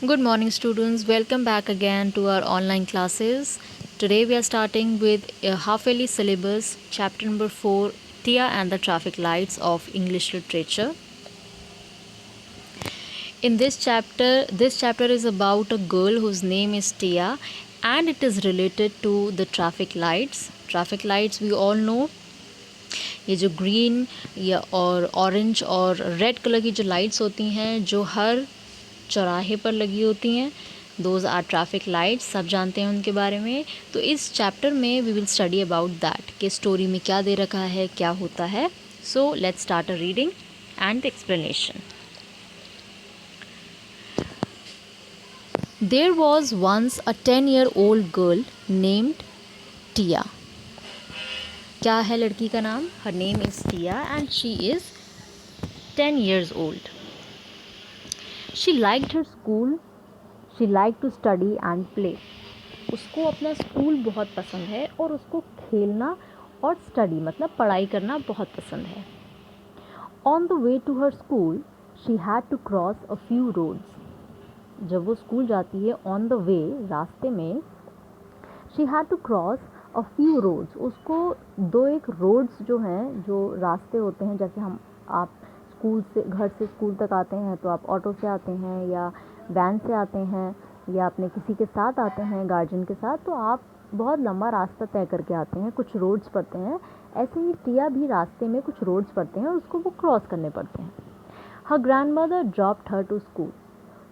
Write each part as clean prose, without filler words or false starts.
Good morning, students. Welcome back again to our online classes. Today we are starting with a half yearly syllabus, chapter number 4, Tia and the Traffic Lights of English Literature. In this chapter is about a girl whose name is Tia and it is related to the traffic lights. Traffic lights we all know, ये जो green या और orange और red colour की जो lights होती हैं जो हर चौराहे पर लगी होती हैं, दोज आर ट्रैफिक लाइट्स। सब जानते हैं उनके बारे में। तो इस चैप्टर में we will study about that कि स्टोरी में क्या दे रखा है, क्या होता है। So let's start a reading and explanation. There was once a 10-year-old girl named Tia. क्या है लड़की का नाम? Her name is Tia and she is 10 years old. She liked her school. She liked to study and play. उसको अपना school बहुत पसंद है और उसको खेलना और स्टडी मतलब पढ़ाई करना बहुत पसंद है। On the way to her school, she had to cross a few roads. जब वो स्कूल जाती है on the way रास्ते में, she had to cross a few roads. उसको दो एक roads जो हैं, जो रास्ते होते हैं, जैसे आप स्कूल से घर से स्कूल तक आते हैं तो आप ऑटो से आते हैं या वैन से आते हैं या अपने किसी के साथ आते हैं गार्जियन के साथ, तो आप बहुत लंबा रास्ता तय करके आते हैं, कुछ रोड्स पड़ते हैं। ऐसे ही टिया भी रास्ते में कुछ रोड्स पड़ते हैं और उसको वो क्रॉस करने पड़ते हैं। Her grandmother dropped her to school,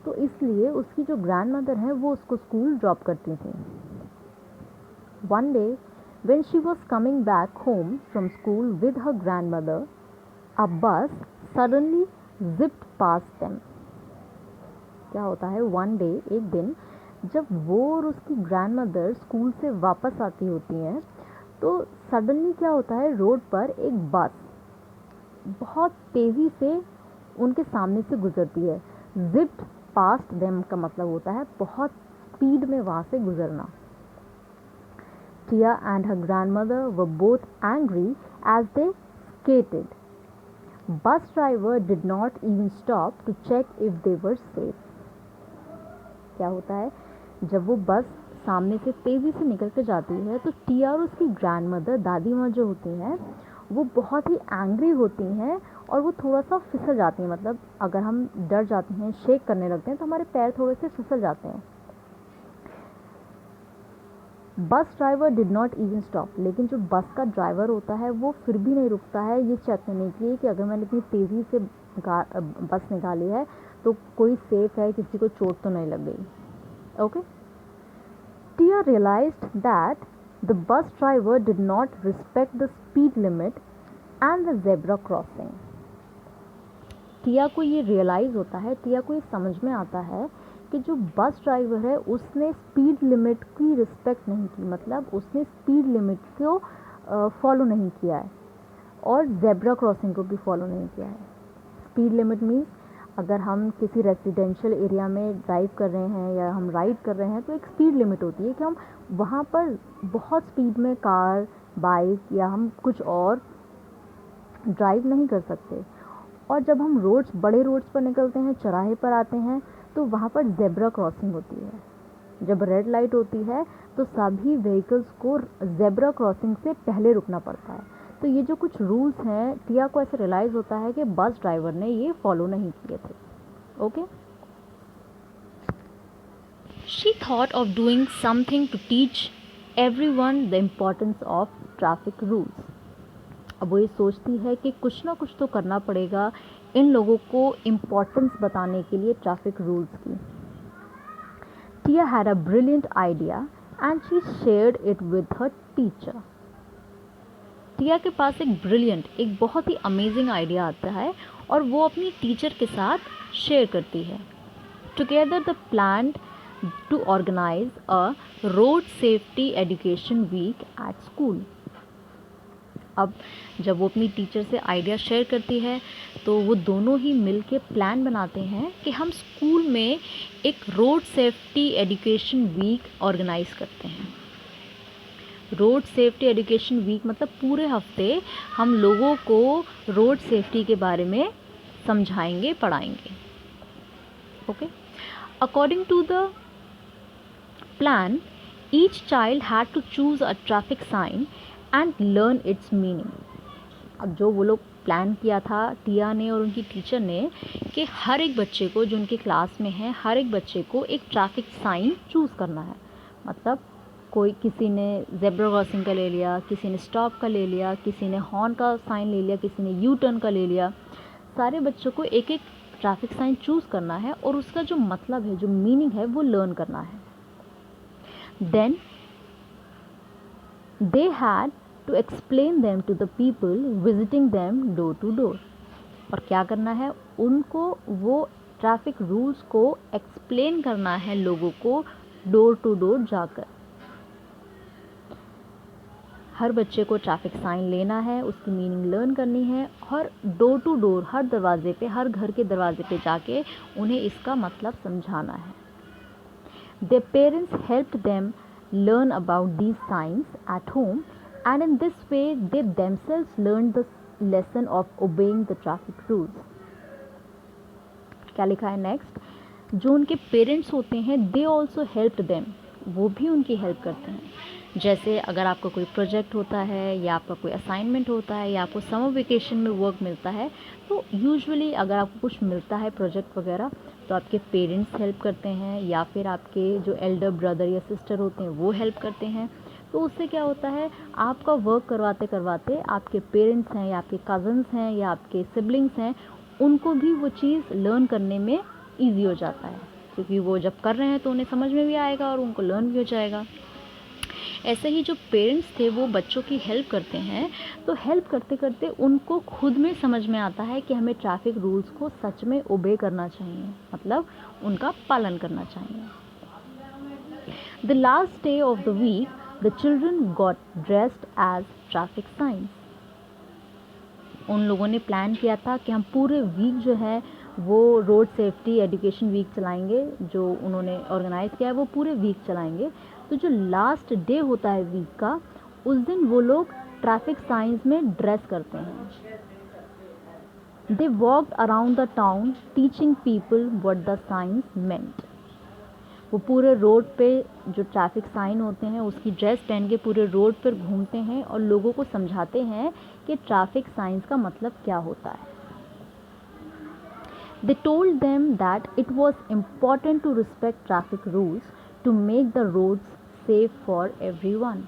तो इसलिए उसकी जो ग्रैंड मदर है वो उसको स्कूल ड्रॉप करती थी। One day when she was coming back home from school with her grandmother, a bus suddenly zipped past them. क्या होता है, वन डे एक दिन जब वो और उसकी ग्रैंडमदर स्कूल से वापस आती होती हैं तो सडनली क्या होता है, रोड पर एक बस बहुत तेज़ी से उनके सामने से गुजरती है। zipped past them का मतलब होता है बहुत स्पीड में वहाँ से गुजरना। Tia and her grandmother were both angry as they skated. Bus driver did not even stop to check if they were safe. क्या होता है, जब वो बस सामने से तेज़ी से निकल के जाती है तो टिया और उसकी ग्रैंडमदर, दादी माँ जो होती हैं, वो बहुत ही एंग्री होती हैं और वो थोड़ा सा फिसल जाती हैं। मतलब अगर हम डर जाते हैं, शेक करने लगते हैं तो हमारे पैर थोड़े से फिसल जाते हैं। बस driver did not even stop, लेकिन जो बस का ड्राइवर होता है वो फिर भी नहीं रुकता है ये चेक करने के लिए कि अगर मैंने इतनी तेज़ी से बस निकाली है तो कोई सेफ है, किसी को चोट तो नहीं लग गई। Okay, Tia realized that the bus driver did not respect the speed limit and the zebra crossing. Tia को ये रियलाइज़ होता है, टिया को ये समझ में आता है कि जो बस ड्राइवर है उसने स्पीड लिमिट की रिस्पेक्ट नहीं की, मतलब उसने स्पीड लिमिट को फॉलो नहीं किया है और ज़ेब्रा क्रॉसिंग को भी फॉलो नहीं किया है। स्पीड लिमिट मीन्स अगर हम किसी रेजिडेंशियल एरिया में ड्राइव कर रहे हैं या हम राइड कर रहे हैं तो एक स्पीड लिमिट होती है कि हम वहाँ पर बहुत स्पीड में कार, बाइक या हम कुछ और ड्राइव नहीं कर सकते। और जब हम रोड्स, बड़े रोड्स पर निकलते हैं, चौराहे पर आते हैं, तो वहाँ पर ज़ेब्रा क्रॉसिंग होती है। जब रेड लाइट होती है तो सभी व्हीकल्स को ज़ेब्रा क्रॉसिंग से पहले रुकना पड़ता है। तो ये जो कुछ रूल्स हैं, टिया को ऐसे रियलाइज़ होता है कि बस ड्राइवर ने ये फॉलो नहीं किए थे। Okay, she thought of doing something to teach everyone the importance of traffic rules. अब वो ये सोचती है कि कुछ ना कुछ तो करना पड़ेगा इन लोगों को इम्पोर्टेंस बताने के लिए ट्रैफिक रूल्स की। Tia had a brilliant idea and she shared it with her teacher. Tia के पास एक बहुत ही अमेजिंग आइडिया आता है और वो अपनी टीचर के साथ शेयर करती है। Together the plan to organize a road safety education week at school. अब जब वो अपनी टीचर से आइडिया शेयर करती है तो वो दोनों ही मिल के प्लान बनाते हैं कि हम स्कूल में एक road safety education week organize करते हैं। रोड सेफ्टी एजुकेशन वीक मतलब पूरे हफ्ते हम लोगों को रोड सेफ्टी के बारे में समझाएंगे, पढ़ाएंगे। Okay. According to the plan, each child had to choose a traffic sign and learn its meaning. अब जो वो लोग प्लान किया था टिया ने और उनकी टीचर ने कि हर एक बच्चे को जो उनके क्लास में है हर एक बच्चे को एक ट्रैफिक साइन चूज़ करना है। मतलब कोई किसी ने ज़ेब्रा क्रॉसिंग का ले लिया, किसी ने स्टॉप का ले लिया, किसी ने हॉर्न का साइन ले लिया, किसी ने यू टर्न का ले लिया। सारे बच्चों को एक एक ट्रैफिक साइन चूज़ करना है और उसका जो मतलब है, जो मीनिंग है, वो लर्न करना है। Then they had to explain them to the people visiting them door to door। और क्या करना है, उनको वो ट्रैफिक रूल्स को एक्सप्लेन करना है लोगों को डोर टू डोर जाकर। हर बच्चे को ट्रैफिक साइन लेना है, उसकी मीनिंग लर्न करनी है और डोर टू डोर हर दरवाजे पे, हर घर के दरवाजे पे जाके उन्हें इसका मतलब समझाना है। Their parents helped them learn about these signs at home, and in this way they themselves learned the lesson of obeying the traffic rules। क्या लिखा है नेक्स्ट, जो उनके पेरेंट्स होते हैं दे ऑल्सो हेल्प्ड देम, वो भी उनकी हेल्प करते हैं। जैसे अगर आपका कोई प्रोजेक्ट होता है या आपका कोई असाइनमेंट होता है या आपको समर वेकेशन में वर्क मिलता है, तो यूजुअली अगर आपको कुछ मिलता है प्रोजेक्ट वगैरह तो आपके पेरेंट्स हेल्प करते हैं या फिर आपके जो एल्डर ब्रदर या सिस्टर होते हैं वो हेल्प करते हैं। तो उससे क्या होता है, आपका वर्क करवाते करवाते आपके पेरेंट्स हैं या आपके कज़न्स हैं या आपके सिबलिंग्स हैं, उनको भी वो चीज़ लर्न करने में ईजी हो जाता है, क्योंकि वो जब कर रहे हैं तो उन्हें समझ में भी आएगा और उनको लर्न भी हो जाएगा। ऐसे ही जो पेरेंट्स थे वो बच्चों की हेल्प करते हैं, तो हेल्प करते करते उनको खुद में समझ में आता है कि हमें ट्रैफिक रूल्स को सच में ओबे करना चाहिए, मतलब उनका पालन करना चाहिए। The last day of the week the children got dressed as traffic signs। उन लोगों ने प्लान किया था कि हम पूरे वीक जो है वो रोड सेफ्टी एजुकेशन वीक चलाएंगे, जो उन्होंने ऑर्गेनाइज़ किया है वो पूरे वीक चलाएंगे। तो जो लास्ट डे होता है वीक का, उस दिन वो लोग ट्रैफिक साइंस में ड्रेस करते हैं। They walked around the town teaching people what the signs meant. वो पूरे रोड पे जो ट्रैफिक साइन होते हैं उसकी ड्रेस पहन के पूरे रोड पर घूमते हैं और लोगों को समझाते हैं कि ट्रैफिक साइंस का मतलब क्या होता है। They told them that it was important to respect traffic rules to make the roads safe for everyone.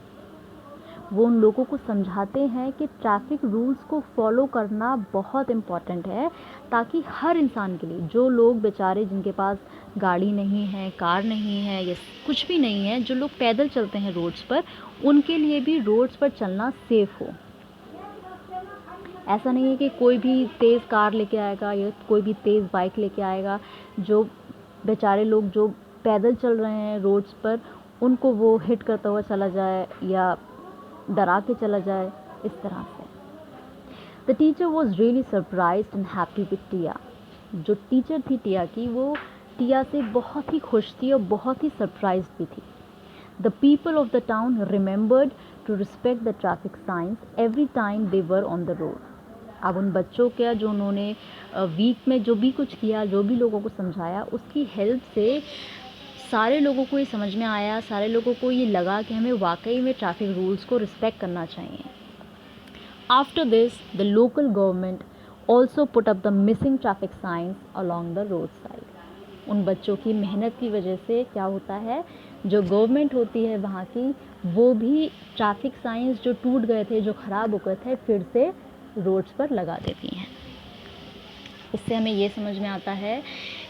वो उन लोगों को समझाते हैं कि ट्रैफिक रूल्स को फॉलो करना बहुत इम्पॉर्टेंट है, ताकि हर इंसान के लिए, जो लोग बेचारे जिनके पास गाड़ी नहीं है, कार नहीं है या कुछ भी नहीं है, जो लोग पैदल चलते हैं रोड्स पर, उनके लिए भी रोड्स पर चलना सेफ हो। ऐसा नहीं है कि कोई भी तेज़ कार लेके आएगा या कोई भी तेज़ बाइक लेके आएगा, जो बेचारे लोग जो पैदल चल रहे हैं रोड्स पर, उनको वो हिट करता हुआ चला जाए या डरा के चला जाए, इस तरह से। The teacher was really surprised and happy with Tia. जो टीचर थी टिया की, वो टिया से बहुत ही खुश थी और बहुत ही सरप्राइज भी थी। The people of the town remembered to respect the traffic signs every time they were on the road. अब उन बच्चों का जो उन्होंने वीक में जो भी कुछ किया, जो भी लोगों को समझाया, उसकी हेल्प से सारे लोगों को ये समझ में आया, सारे लोगों को ये लगा कि हमें वाकई में ट्रैफिक रूल्स को रिस्पेक्ट करना चाहिए। After this the local government also put up the missing traffic science along the road side. उन बच्चों की मेहनत की वजह से क्या होता है, जो गवर्नमेंट होती है वहाँ की, वो भी ट्रैफिक साइंस जो टूट गए थे, जो ख़राब हो गए थे, फिर से रोड्स पर लगा देती हैं। इससे हमें ये समझ में आता है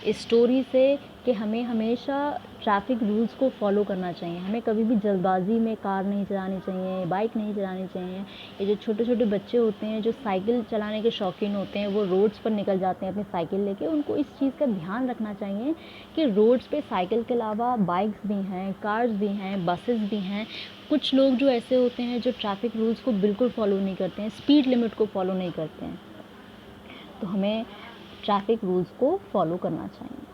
इस स्टोरी से कि हमें हमेशा ट्रैफिक रूल्स को फॉलो करना चाहिए। हमें कभी भी जल्दबाजी में कार नहीं चलानी चाहिए, बाइक नहीं चलानी चाहिए। ये जो छोटे छोटे बच्चे होते हैं जो साइकिल चलाने के शौकीन होते हैं, वो रोड्स पर निकल जाते हैं अपनी साइकिल लेके, उनको इस चीज़ का ध्यान रखना चाहिए कि रोड्स पे साइकिल के अलावा बाइक्स भी हैं, कार्स भी हैं, बसेस भी हैं। कुछ लोग जो ऐसे होते हैं जो ट्रैफिक रूल्स को बिल्कुल फॉलो नहीं करते हैं, स्पीड लिमिट को फॉलो नहीं करते हैं, तो हमें ट्रैफिक रूल्स को फॉलो करना चाहिए।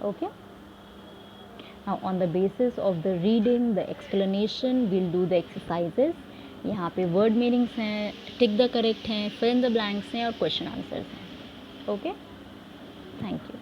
Okay, now on the basis of the reading, the explanation, will do the exercises. यहाँ पे वर्ड मीनिंग्स हैं, टिक द करेक्ट हैं, फिल इन द ब्लैंक्स हैं और क्वेश्चन आंसर्स हैं। Okay, thank you.